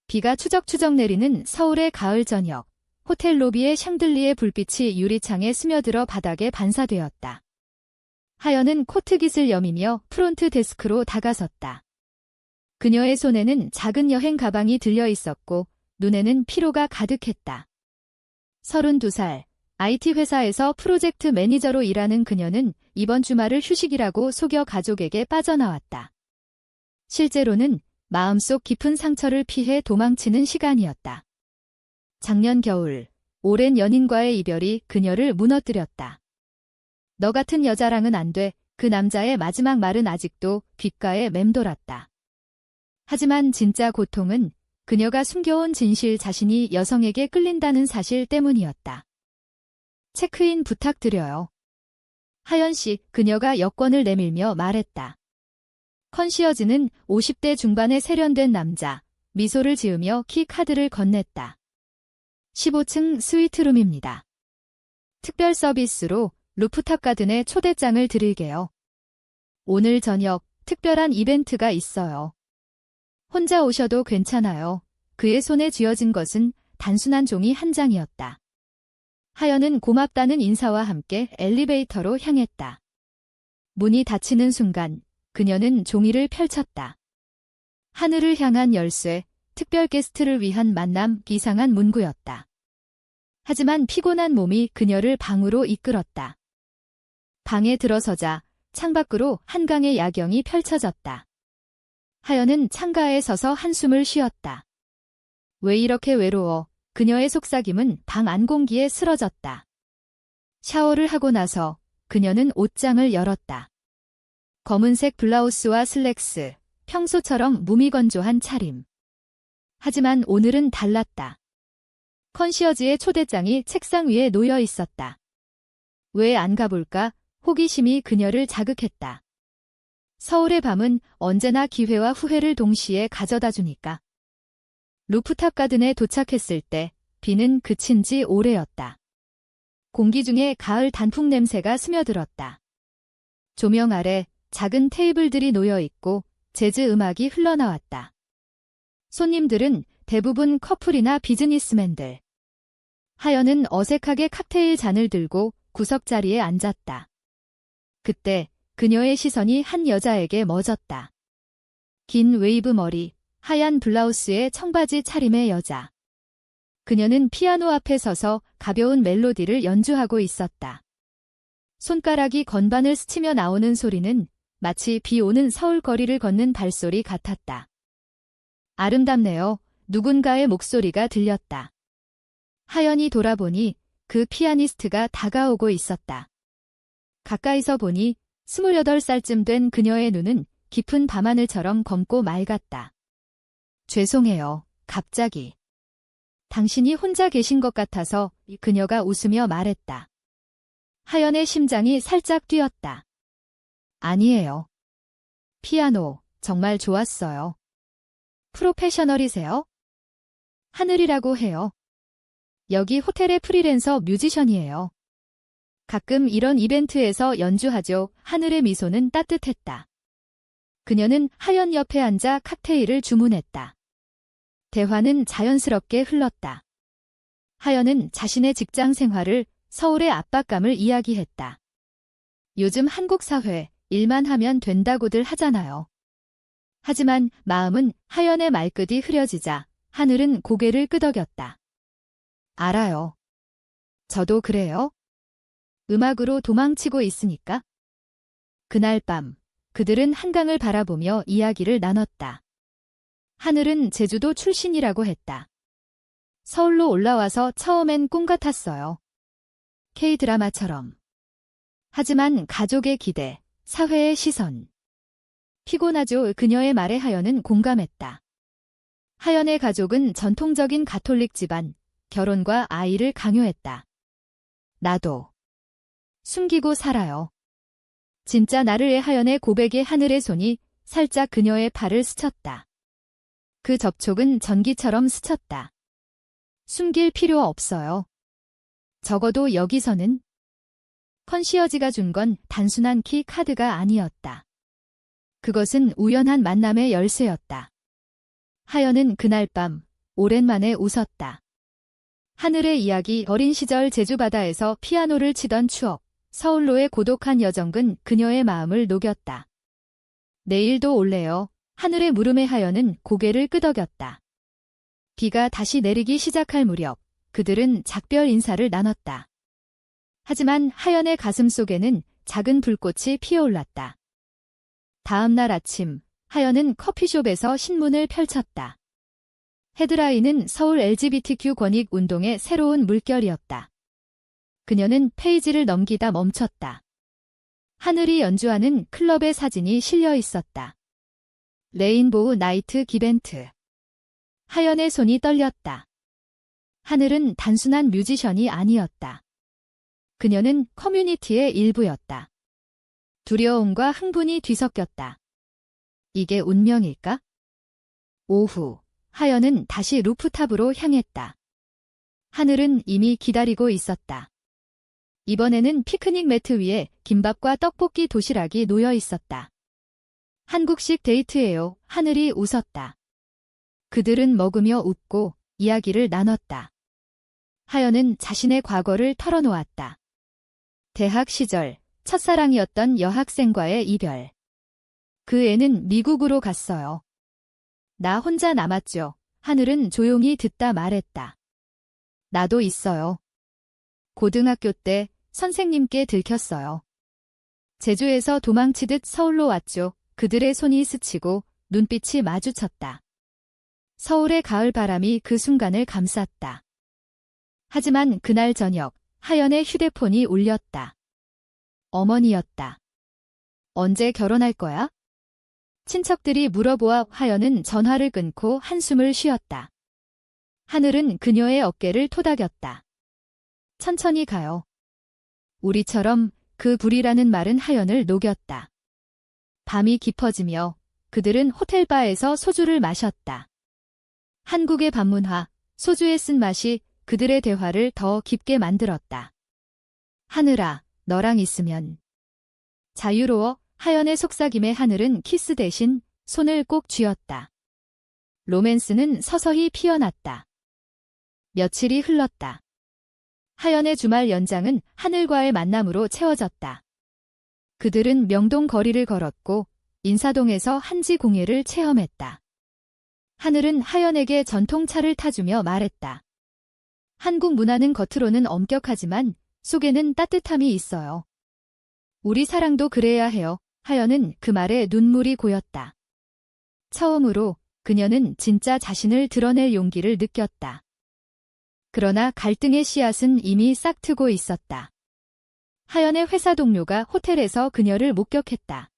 비가 추적추적 내리는 서울의 가을 저녁. 호텔 로비의 샹들리에 불빛이 유리창에 스며들어 바닥에 반사되었다. 하연은 코트깃을 여미며 프론트 데스크로 다가섰다. 그녀의 손에는 작은 여행 가방이 들려 있었고 눈에는 피로가 가득했다. 32살, IT 회사에서 프로젝트 매니저로 일하는 그녀는 이번 주말을 휴식이라고 속여 가족에게 빠져나왔다. 실제로는 마음속 깊은 상처를 피해 도망치는 시간이었다. 작년 겨울, 오랜 연인과의 이별이 그녀를 무너뜨렸다. 너 같은 여자랑은 안 돼. 그 남자의 마지막 말은 아직도 귓가에 맴돌았다. 하지만 진짜 고통은 그녀가 숨겨온 진실 자신이 여성에게 끌린다는 사실 때문이었다. 체크인 부탁드려요. 하연 씨, 그녀가 여권을 내밀며 말했다. 컨시어지는 50대 중반의 세련된 남자, 미소를 지으며 키카드를 건넸다. 15층 스위트룸입니다. 특별 서비스로 루프탑 가든에 초대장을 드릴게요. 오늘 저녁 특별한 이벤트가 있어요. 혼자 오셔도 괜찮아요. 그의 손에 쥐어진 것은 단순한 종이 한 장이었다. 하연은 고맙다는 인사와 함께 엘리베이터로 향했다. 문이 닫히는 순간 그녀는 종이를 펼쳤다. 하늘을 향한 열쇠, 특별 게스트를 위한 만남, 이상한 문구였다. 하지만 피곤한 몸이 그녀를 방으로 이끌었다. 방에 들어서자 창밖으로 한강의 야경이 펼쳐졌다. 하연은 창가에 서서 한숨을 쉬었다. 왜 이렇게 외로워? 그녀의 속삭임은 방 안 공기에 스러졌다. 샤워를 하고 나서 그녀는 옷장을 열었다. 검은색 블라우스와 슬랙스, 평소처럼 무미건조한 차림. 하지만 오늘은 달랐다. 컨시어지의 초대장이 책상 위에 놓여 있었다. 왜 안 가볼까? 호기심이 그녀를 자극했다. 서울의 밤은 언제나 기회와 후회를 동시에 가져다 주니까. 루프탑 가든에 도착했을 때 비는 그친 지 오래였다. 공기 중에 가을 단풍 냄새가 스며들었다. 조명 아래 작은 테이블들이 놓여 있고 재즈 음악이 흘러나왔다. 손님들은 대부분 커플이나 비즈니스맨들. 하연은 어색하게 칵테일 잔을 들고 구석자리에 앉았다. 그때 그녀의 시선이 한 여자에게 멎었다. 긴 웨이브 머리, 하얀 블라우스에 청바지 차림의 여자. 그녀는 피아노 앞에 서서 가벼운 멜로디를 연주하고 있었다. 손가락이 건반을 스치며 나오는 소리는 마치 비 오는 서울 거리를 걷는 발소리 같았다. 아름답네요. 누군가의 목소리가 들렸다. 하연이 돌아보니 그 피아니스트가 다가오고 있었다. 가까이서 보니 28살쯤 된 그녀의 눈은 깊은 밤하늘처럼 검고 맑았다. 죄송해요. 갑자기. 당신이 혼자 계신 것 같아서 그녀가 웃으며 말했다. 하연의 심장이 살짝 뛰었다. 아니에요. 피아노 정말 좋았어요. 프로페셔널이세요? 하늘이라고 해요. 여기 호텔의 프리랜서 뮤지션이에요. 가끔 이런 이벤트에서 연주하죠. 하늘의 미소는 따뜻했다. 그녀는 하연 옆에 앉아 칵테일을 주문했다. 대화는 자연스럽게 흘렀다. 하연은 자신의 직장 생활을, 서울의 압박감을 이야기했다. 요즘 한국 사회, 일만 하면 된다고들 하잖아요. 하지만 마음은 하연의 말끝이 흐려지자 하늘은 고개를 끄덕였다. 알아요. 저도 그래요. 음악으로 도망치고 있으니까. 그날 밤, 그들은 한강을 바라보며 이야기를 나눴다. 하늘은 제주도 출신이라고 했다. 서울로 올라와서 처음엔 꿈 같았어요. K-드라마처럼. 하지만 가족의 기대, 사회의 시선. 피곤하죠. 그녀의 말에 하연은 공감했다. 하연의 가족은 전통적인 가톨릭 집안, 결혼과 아이를 강요했다. 나도. 숨기고 살아요. 진짜 나를 해. 하연의 고백에 하늘의 손이 살짝 그녀의 팔을 스쳤다. 그 접촉은 전기처럼 스쳤다. 숨길 필요 없어요. 적어도 여기서는. 컨시어지가 준 건 단순한 키 카드가 아니었다. 그것은 우연한 만남의 열쇠였다. 하연은 그날 밤 오랜만에 웃었다. 하늘의 이야기. 어린 시절 제주 바다에서 피아노를 치던 추억. 서울로의 고독한 여정은 그녀의 마음을 녹였다. 내일도 올래요. 하늘의 물음에 하연은 고개를 끄덕였다. 비가 다시 내리기 시작할 무렵 그들은 작별 인사를 나눴다. 하지만 하연의 가슴 속에는 작은 불꽃이 피어올랐다. 다음 날 아침, 하연은 커피숍에서 신문을 펼쳤다. 헤드라인은 서울 LGBTQ 권익 운동의 새로운 물결이었다. 그녀는 페이지를 넘기다 멈췄다. 하늘이 연주하는 클럽의 사진이 실려 있었다. 레인보우 나이트 기벤트. 하연의 손이 떨렸다. 하늘은 단순한 뮤지션이 아니었다. 그녀는 커뮤니티의 일부였다. 두려움과 흥분이 뒤섞였다. 이게 운명일까? 오후, 하연은 다시 루프탑으로 향했다. 하늘은 이미 기다리고 있었다. 이번에는 피크닉 매트 위에 김밥과 떡볶이 도시락이 놓여 있었다. 한국식 데이트예요. 하늘이 웃었다. 그들은 먹으며 웃고 이야기를 나눴다. 하연은 자신의 과거를 털어놓았다. 대학 시절 첫사랑이었던 여학생과의 이별. 그 애는 미국으로 갔어요. 나 혼자 남았죠. 하늘은 조용히 듣다 말했다. 나도 있어요. 고등학교 때 선생님께 들켰어요. 제주에서 도망치듯 서울로 왔죠. 그들의 손이 스치고 눈빛이 마주쳤다. 서울의 가을 바람이 그 순간을 감쌌다. 하지만 그날 저녁 하연의 휴대폰이 울렸다. 어머니였다. 언제 결혼할 거야? 친척들이 물어보아 하연은 전화를 끊고 한숨을 쉬었다. 하늘은 그녀의 어깨를 토닥였다. 천천히 가요. 우리처럼 그 불이라는 말은 하연을 녹였다. 밤이 깊어지며 그들은 호텔바에서 소주를 마셨다. 한국의 밤문화, 소주의 쓴맛이 그들의 대화를 더 깊게 만들었다. 하늘아, 너랑 있으면 자유로워. 하연의 속삭임에 하늘은 키스 대신 손을 꼭 쥐었다. 로맨스는 서서히 피어났다. 며칠이 흘렀다. 하연의 주말 연장은 하늘과의 만남으로 채워졌다. 그들은 명동 거리를 걸었고 인사동에서 한지 공예를 체험했다. 하늘은 하연에게 전통차를 타주며 말했다. 한국 문화는 겉으로는 엄격하지만 속에는 따뜻함이 있어요. 우리 사랑도 그래야 해요. 하연은 그 말에 눈물이 고였다. 처음으로 그녀는 진짜 자신을 드러낼 용기를 느꼈다. 그러나 갈등의 씨앗은 이미 싹트고 있었다. 하연의 회사 동료가 호텔에서 그녀를 목격했다.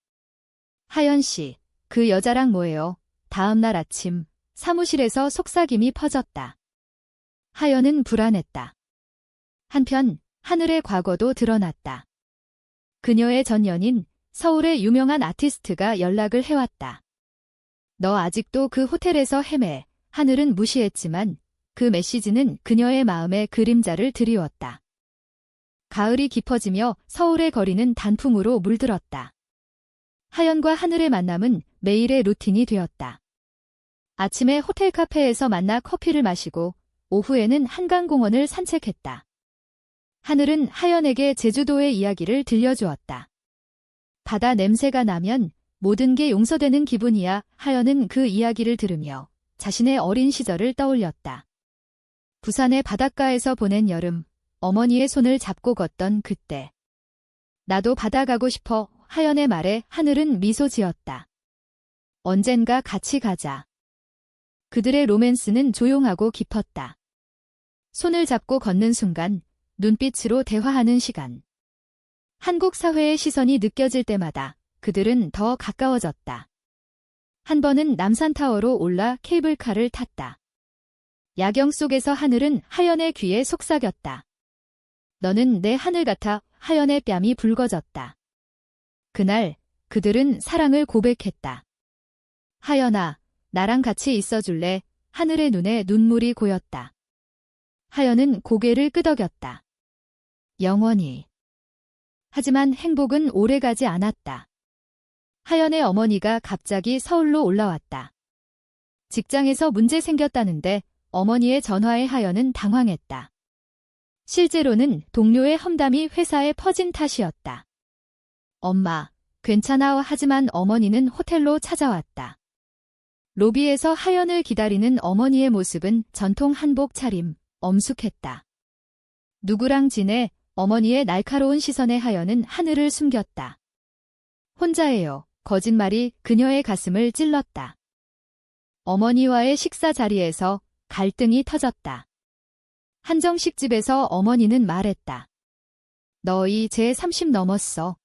하연 씨, 그 여자랑 뭐예요? 다음 날 아침 사무실에서 속삭임이 퍼졌다. 하연은 불안했다. 한편 하늘의 과거도 드러났다. 그녀의 전 연인, 서울의 유명한 아티스트가 연락을 해왔다. 너 아직도 그 호텔에서 헤매. 하늘은 무시했지만 그 메시지는 그녀의 마음에 그림자를 드리웠다. 가을이 깊어지며 서울의 거리는 단풍으로 물들었다. 하연과 하늘의 만남은 매일의 루틴이 되었다. 아침에 호텔 카페에서 만나 커피를 마시고 오후에는 한강공원을 산책했다. 하늘은 하연에게 제주도의 이야기를 들려주었다. 바다 냄새가 나면 모든 게 용서되는 기분이야. 하연은 그 이야기를 들으며 자신의 어린 시절을 떠올렸다. 부산의 바닷가에서 보낸 여름, 어머니의 손을 잡고 걷던 그때. 나도 바다 가고 싶어. 하연의 말에 하늘은 미소 지었다. 언젠가 같이 가자. 그들의 로맨스는 조용하고 깊었다. 손을 잡고 걷는 순간, 눈빛으로 대화하는 시간. 한국 사회의 시선이 느껴질 때마다 그들은 더 가까워졌다. 한 번은 남산타워로 올라 케이블카를 탔다. 야경 속에서 하늘은 하연의 귀에 속삭였다. 너는 내 하늘 같아. 하연의 뺨이 붉어졌다. 그날 그들은 사랑을 고백했다. 하연아, 나랑 같이 있어줄래? 하늘의 눈에 눈물이 고였다. 하연은 고개를 끄덕였다. 영원히. 하지만 행복은 오래가지 않았다. 하연의 어머니가 갑자기 서울로 올라왔다. 직장에서 문제 생겼다는데 어머니의 전화에 하연은 당황했다. 실제로는 동료의 험담이 회사에 퍼진 탓이었다. 엄마, 괜찮아. 하지만 어머니는 호텔로 찾아왔다. 로비에서 하연을 기다리는 어머니의 모습은 전통 한복 차림, 엄숙했다. 누구랑 지내? 어머니의 날카로운 시선에 하연은 하늘을 숨겼다. 혼자예요. 거짓말이 그녀의 가슴을 찔렀다. 어머니와의 식사 자리에서 갈등이 터졌다. 한정식 집에서 어머니는 말했다. 너희 제 30 넘었어.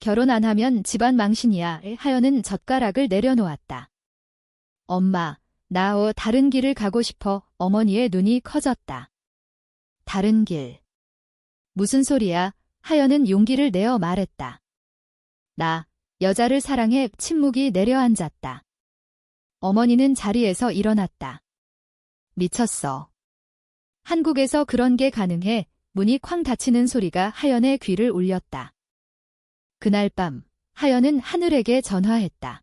결혼 안 하면 집안 망신이야. 하연은 젓가락을 내려놓았다. 엄마, 나 다른 길을 가고 싶어. 어머니의 눈이 커졌다. 다른 길. 무슨 소리야? 하연은 용기를 내어 말했다. 나, 여자를 사랑해. 침묵이 내려앉았다. 어머니는 자리에서 일어났다. 미쳤어. 한국에서 그런 게 가능해. 문이 쾅 닫히는 소리가 하연의 귀를 울렸다. 그날 밤, 하연은 하늘에게 전화했다.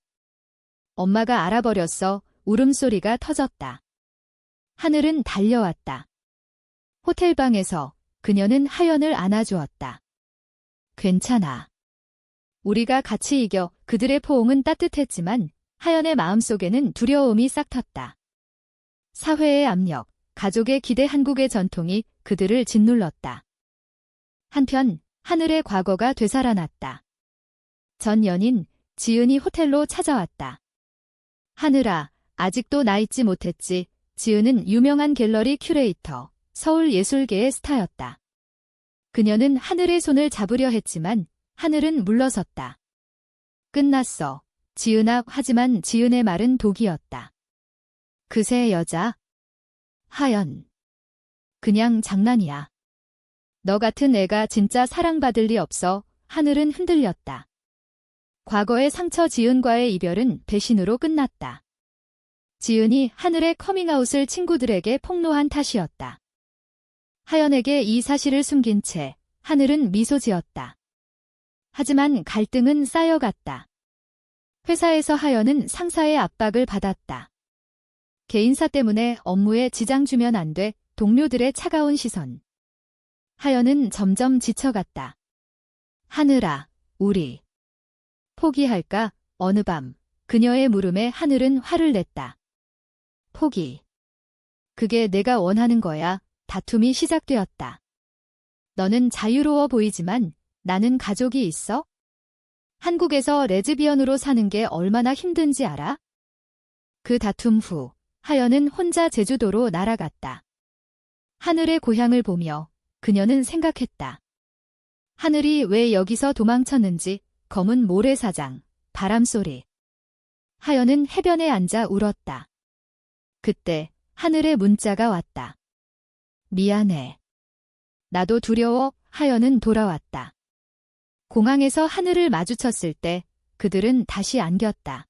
엄마가 알아버렸어. 울음소리가 터졌다. 하늘은 달려왔다. 호텔방에서 그녀는 하연을 안아주었다. 괜찮아. 우리가 같이 이겨. 그들의 포옹은 따뜻했지만 하연의 마음속에는 두려움이 싹 텄다. 사회의 압력, 가족의 기대, 한국의 전통이 그들을 짓눌렀다. 한편 하늘의 과거가 되살아났다. 전 연인 지은이 호텔로 찾아왔다. 하늘아, 아직도 나 잊지 못했지. 지은은 유명한 갤러리 큐레이터, 서울 예술계의 스타였다. 그녀는 하늘의 손을 잡으려 했지만 하늘은 물러섰다. 끝났어. 지은아. 하지만 지은의 말은 독이었다. 그새 여자? 하연. 그냥 장난이야. 너 같은 애가 진짜 사랑받을 리 없어. 하늘은 흔들렸다. 과거의 상처. 지은과의 이별은 배신으로 끝났다. 지은이 하늘의 커밍아웃을 친구들에게 폭로한 탓이었다. 하연에게 이 사실을 숨긴 채 하늘은 미소 지었다. 하지만 갈등은 쌓여갔다. 회사에서 하연은 상사의 압박을 받았다. 개인사 때문에 업무에 지장 주면 안 돼. 동료들의 차가운 시선. 하연은 점점 지쳐갔다. 하늘아, 우리 포기할까? 어느 밤 그녀의 물음에 하늘은 화를 냈다. 포기. 그게 내가 원하는 거야. 다툼이 시작되었다. 너는 자유로워 보이지만 나는 가족이 있어? 한국에서 레즈비언으로 사는 게 얼마나 힘든지 알아? 그 다툼 후 하연은 혼자 제주도로 날아갔다. 하늘의 고향을 보며 그녀는 생각했다. 하늘이 왜 여기서 도망쳤는지. 검은 모래사장, 바람소리. 하연은 해변에 앉아 울었다. 그때 하늘의 문자가 왔다. 미안해. 나도 두려워. 하연은 돌아왔다. 공항에서 하늘을 마주쳤을 때 그들은 다시 안겼다.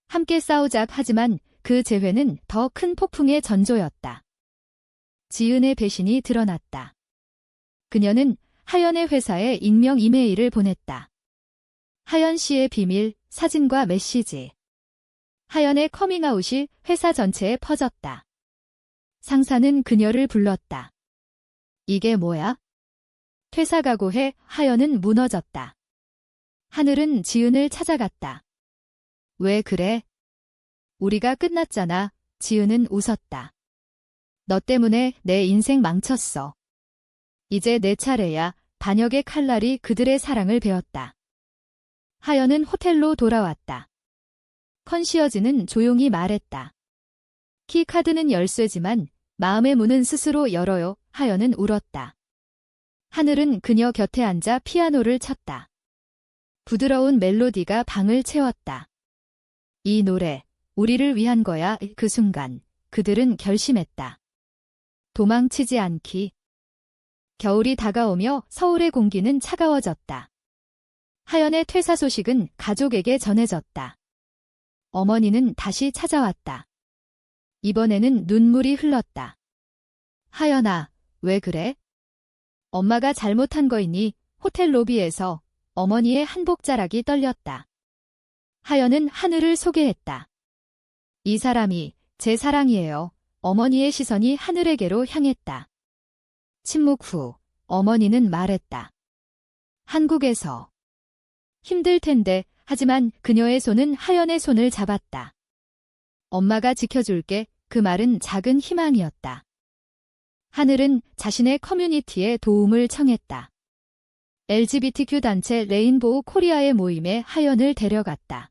함께 싸우자. 하지만 그 재회는 더 큰 폭풍의 전조였다. 지은의 배신이 드러났다. 그녀는 하연의 회사에 익명 이메일을 보냈다. 하연 씨의 비밀, 사진과 메시지. 하연의 커밍아웃이 회사 전체에 퍼졌다. 상사는 그녀를 불렀다. 이게 뭐야? 퇴사 각오해. 하연은 무너졌다. 하늘은 지은을 찾아갔다. 왜 그래? 우리가 끝났잖아. 지은은 웃었다. 너 때문에 내 인생 망쳤어. 이제 내 차례야. 반역의 칼날이 그들의 사랑을 베었다. 하연은 호텔로 돌아왔다. 컨시어지는 조용히 말했다. 키카드는 열쇠지만 마음의 문은 스스로 열어요. 하연은 울었다. 하늘은 그녀 곁에 앉아 피아노를 쳤다. 부드러운 멜로디가 방을 채웠다. 이 노래, 우리를 위한 거야. 그 순간 그들은 결심했다. 도망치지 않기. 겨울이 다가오며 서울의 공기는 차가워졌다. 하연의 퇴사 소식은 가족에게 전해졌다. 어머니는 다시 찾아왔다. 이번에는 눈물이 흘렀다. 하연아, 왜 그래? 엄마가 잘못한 거이니. 호텔 로비에서 어머니의 한복 자락이 떨렸다. 하연은 하늘을 소개했다. 이 사람이 제 사랑이에요. 어머니의 시선이 하늘에게로 향했다. 침묵 후 어머니는 말했다. 한국에서. 힘들 텐데, 하지만 그녀의 손은 하연의 손을 잡았다. 엄마가 지켜줄게. 그 말은 작은 희망이었다. 하늘은 자신의 커뮤니티에 도움을 청했다. LGBTQ 단체 레인보우 코리아의 모임에 하연을 데려갔다.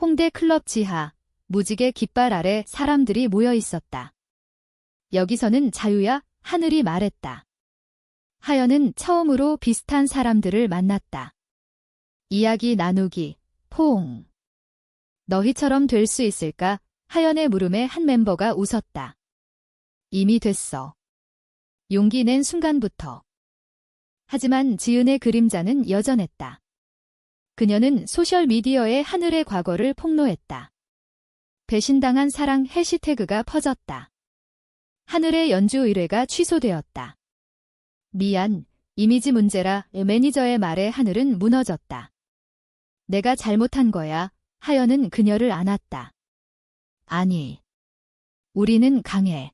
홍대 클럽 지하, 무지개 깃발 아래 사람들이 모여 있었다. 여기서는 자유야, 하늘이 말했다. 하연은 처음으로 비슷한 사람들을 만났다. 이야기 나누기, 포옹. 너희처럼 될 수 있을까? 하연의 물음에 한 멤버가 웃었다. 이미 됐어. 용기 낸 순간부터. 하지만 지은의 그림자는 여전했다. 그녀는 소셜미디어에 하늘의 과거를 폭로했다. 배신당한 사랑 해시태그가 퍼졌다. 하늘의 연주 의뢰가 취소되었다. 미안, 이미지 문제라. 매니저의 말에 하늘은 무너졌다. 내가 잘못한 거야. 하연은 그녀를 안았다. 아니. 우리는 강해.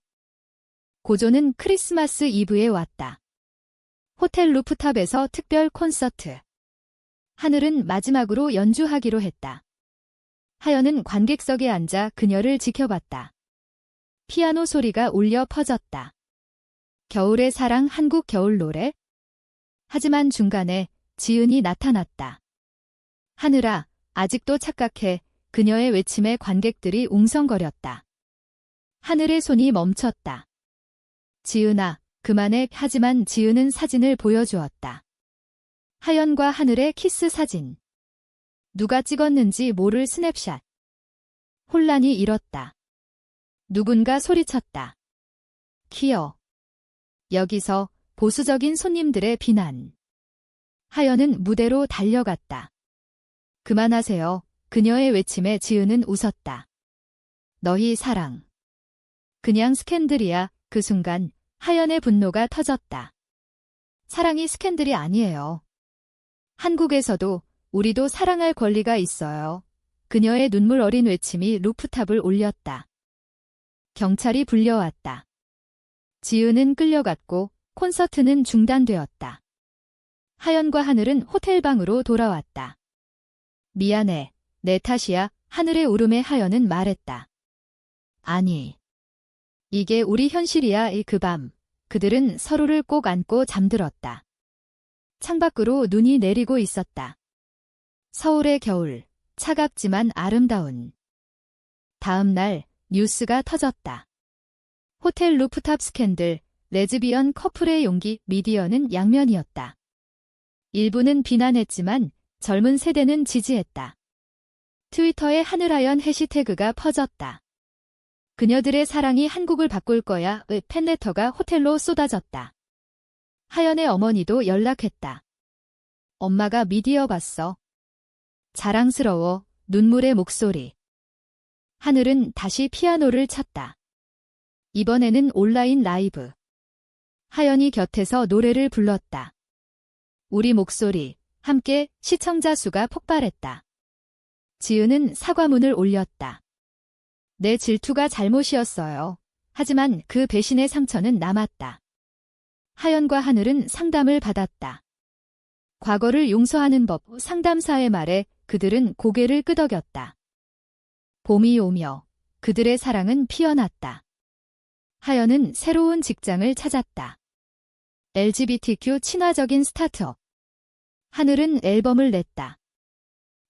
고조는 크리스마스 이브에 왔다. 호텔 루프탑에서 특별 콘서트. 하늘은 마지막으로 연주하기로 했다. 하연은 관객석에 앉아 그녀를 지켜봤다. 피아노 소리가 울려 퍼졌다. 겨울의 사랑 한국 겨울 노래? 하지만 중간에 지은이 나타났다. 하늘아, 아직도 착각해. 그녀의 외침에 관객들이 웅성거렸다. 하늘의 손이 멈췄다. 지은아, 그만해. 하지만 지은은 사진을 보여주었다. 하연과 하늘의 키스 사진. 누가 찍었는지 모를 스냅샷. 혼란이 일었다. 누군가 소리쳤다. 키어. 여기서 보수적인 손님들의 비난. 하연은 무대로 달려갔다. 그만하세요. 그녀의 외침에 지은은 웃었다. 너희 사랑. 그냥 스캔들이야. 그 순간 하연의 분노가 터졌다. 사랑이 스캔들이 아니에요. 한국에서도 우리도 사랑할 권리가 있어요. 그녀의 눈물 어린 외침이 루프탑을 울렸다. 경찰이 불려왔다. 지은은 끌려갔고 콘서트는 중단되었다. 하연과 하늘은 호텔방으로 돌아왔다. 미안해. 내 탓이야. 하늘의 울음에 하연은 말했다. 아니. 이게 우리 현실이야. 그 밤. 그들은 서로를 꼭 안고 잠들었다. 창밖으로 눈이 내리고 있었다. 서울의 겨울. 차갑지만 아름다운. 다음 날 뉴스가 터졌다. 호텔 루프탑 스캔들, 레즈비언 커플의 용기. 미디어는 양면이었다. 일부는 비난했지만 젊은 세대는 지지했다. 트위터에 하늘하연 해시태그가 퍼졌다. 그녀들의 사랑이 한국을 바꿀 거야. 의 팬레터가 호텔로 쏟아졌다. 하연의 어머니도 연락했다. 엄마가 미디어 봤어. 자랑스러워. 눈물의 목소리. 하늘은 다시 피아노를 쳤다. 이번에는 온라인 라이브. 하연이 곁에서 노래를 불렀다. 우리 목소리, 함께 시청자 수가 폭발했다. 지은은 사과문을 올렸다. 내 질투가 잘못이었어요. 하지만 그 배신의 상처는 남았다. 하연과 하늘은 상담을 받았다. 과거를 용서하는 법. 상담사의 말에 그들은 고개를 끄덕였다. 봄이 오며 그들의 사랑은 피어났다. 하연은 새로운 직장을 찾았다. LGBTQ 친화적인 스타트업. 하늘은 앨범을 냈다.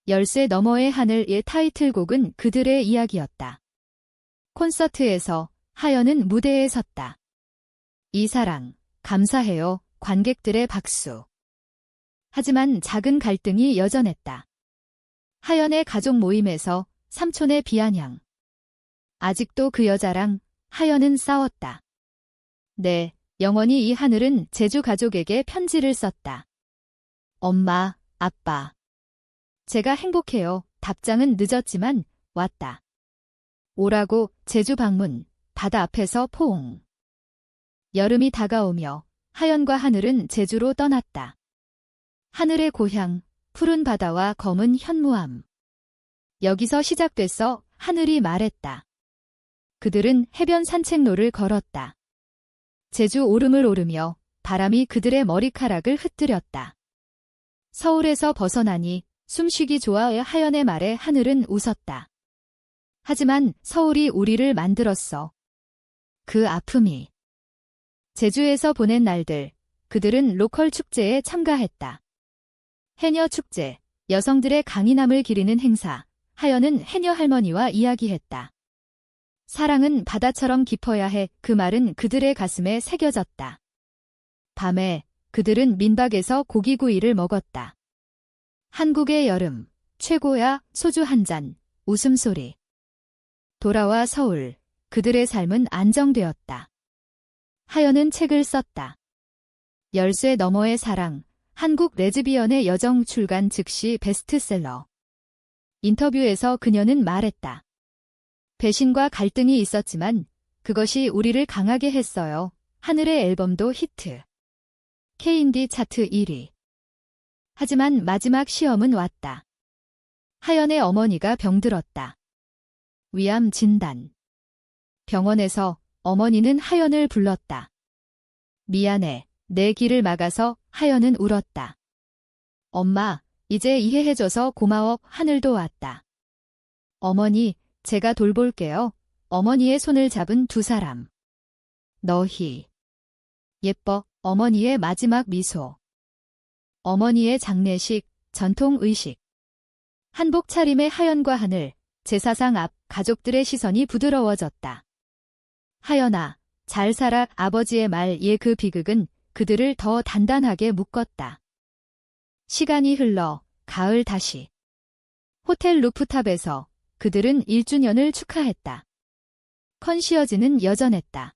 열쇠 너머의 하늘의 타이틀곡은 그들의 이야기였다. 콘서트에서 하연은 무대에 섰다. 이 사랑, 감사해요. 관객들의 박수. 하지만 작은 갈등이 여전했다. 하연의 가족 모임에서 삼촌의 비아냥. 아직도 그 여자랑 하연은 싸웠다. 네, 영원히 이 하늘은 제주 가족에게 편지를 썼다. 엄마, 아빠. 제가 행복해요. 답장은 늦었지만 왔다. 오라고. 제주 방문. 바다 앞에서 포옹. 여름이 다가오며 하연과 하늘은 제주로 떠났다. 하늘의 고향, 푸른 바다와 검은 현무암. 여기서 시작됐어. 하늘이 말했다. 그들은 해변 산책로를 걸었다. 제주 오름을 오르며 바람이 그들의 머리카락을 흩뜨렸다. 서울에서 벗어나니 숨쉬기 좋아의 하연의 말에 하늘은 웃었다. 하지만 서울이 우리를 만들었어. 그 아픔이. 제주에서 보낸 날들, 그들은 로컬 축제에 참가했다. 해녀 축제, 여성들의 강인함을 기리는 행사, 하연은 해녀 할머니와 이야기했다. 사랑은 바다처럼 깊어야 해. 그 말은 그들의 가슴에 새겨졌다. 밤에 그들은 민박에서 고기구이를 먹었다. 한국의 여름, 최고야. 소주 한 잔, 웃음소리. 돌아와 서울, 그들의 삶은 안정되었다. 하연은 책을 썼다. 열쇠 너머의 사랑, 한국 레즈비언의 여정 출간 즉시 베스트셀러. 인터뷰에서 그녀는 말했다. 배신과 갈등이 있었지만 그것이 우리를 강하게 했어요. 하늘의 앨범도 히트. K-인디 차트 1위. 하지만 마지막 시험은 왔다. 하연의 어머니가 병들었다. 위암 진단. 병원에서 어머니는 하연을 불렀다. 미안해, 내 길을 막아서. 하연은 울었다. 엄마, 이제 이해해줘서 고마워. 하늘도 왔다. 어머니, 제가 돌볼게요. 어머니의 손을 잡은 두 사람. 너희. 예뻐. 어머니의 마지막 미소. 어머니의 장례식, 전통 의식. 한복 차림의 하연과 하늘, 제사상 앞 가족들의 시선이 부드러워졌다. 하연아, 잘 살아. 아버지의 말에 그 비극은 그들을 더 단단하게 묶었다. 시간이 흘러 가을 다시. 호텔 루프탑에서 그들은 1주년을 축하했다. 컨시어지는 여전했다.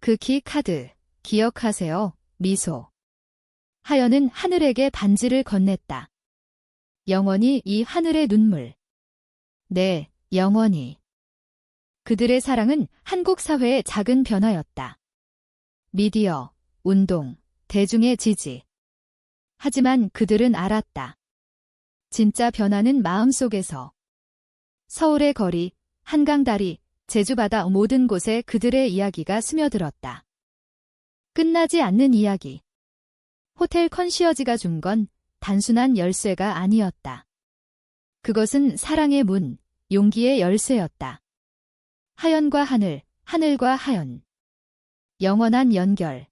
그 키 카드, 기억하세요. 미소. 하연은 하늘에게 반지를 건넸다. 영원히 이 하늘의 눈물. 네, 영원히. 그들의 사랑은 한국 사회의 작은 변화였다. 미디어, 운동, 대중의 지지. 하지만 그들은 알았다. 진짜 변화는 마음속에서. 서울의 거리, 한강다리, 제주바다 모든 곳에 그들의 이야기가 스며들었다. 끝나지 않는 이야기. 호텔 컨시어지가 준 건 단순한 열쇠가 아니었다. 그것은 사랑의 문, 용기의 열쇠였다. 하연과 하늘, 하늘과 하연. 영원한 연결.